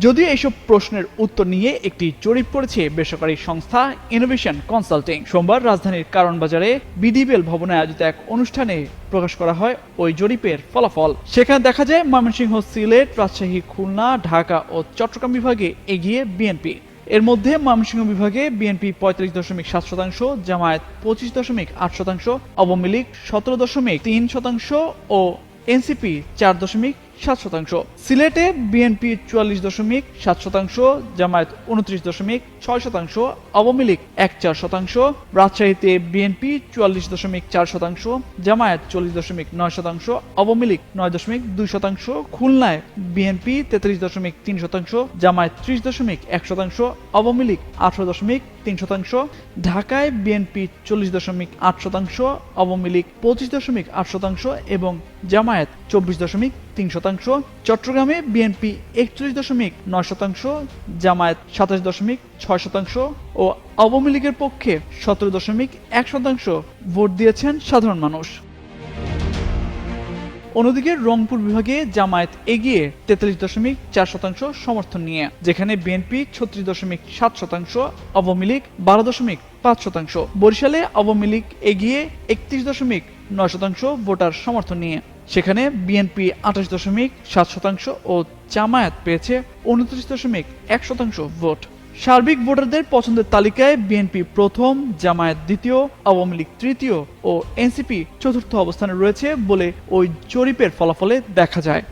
যদিও এইসব প্রশ্নের উত্তর নিয়ে একটি জরিপ করেছে বেসরকারি সংস্থা ইনোভেশন কনসাল্টিং। সোমবার রাজধানীর কারণ বাজারে বিডিবিএল ভবনে আয়োজিত এক অনুষ্ঠানে প্রকাশ করা হয় ওই জরিপের ফলাফল। সেখানে দেখা যায় ময়মনসিংহ, সিলেট, রাজশাহী, খুলনা, ঢাকা ও চট্টগ্রাম বিভাগে এগিয়ে বিএনপি। এর মধ্যে ময়মনসিংহ বিভাগে বিএনপি 45.7%, জামায়াত 25.8%, আওয়ামী লীগ 17.3% ও এনসিপি 4.7%। সিলেটে বিএনপি 44.7%, জামায়াত 29.6%, আওয়ামী লীগ 1.4%, রাজশাহীতে বিএনপি 44.4%, জামায়াত 40.9%, আওয়ামী লীগ 9.2%, খুলনায় বিএনপি 33.3%, জামায়াত 30.1%, আওয়ামী লীগ 18.3%, ঢাকায় বিএনপি 40.8%, আওয়ামী লীগ 25.8% এবং জামায়াত 24.3%, চট্টগ্রামে বিএনপি 41.9%, জামায়াত 27.6% ও আওয়ামী লীগের পক্ষে 17.1% ভোট দিয়েছেন সাধারণ মানুষ। অন্যদিকে রংপুর বিভাগে জামায়াত এগিয়ে 43.4% সমর্থন নিয়ে, যেখানে বিএনপি 36.7%, আওয়ামী লীগ 12.5%। বরিশালে আওয়ামী লীগ এগিয়ে 31.9% ভোটার সমর্থন নিয়ে, সেখানে বিএনপি 28.7% ও জামায়াত পেয়েছে 29.1% ভোট। সার্বিক ভোটারদের পছন্দের তালিকায় বিএনপি প্রথম, জামায়াত দ্বিতীয়, আওয়ামী লীগ তৃতীয় ও এনসিপি চতুর্থ অবস্থানে রয়েছে বলে ওই জরিপের ফলাফলে দেখা যায়।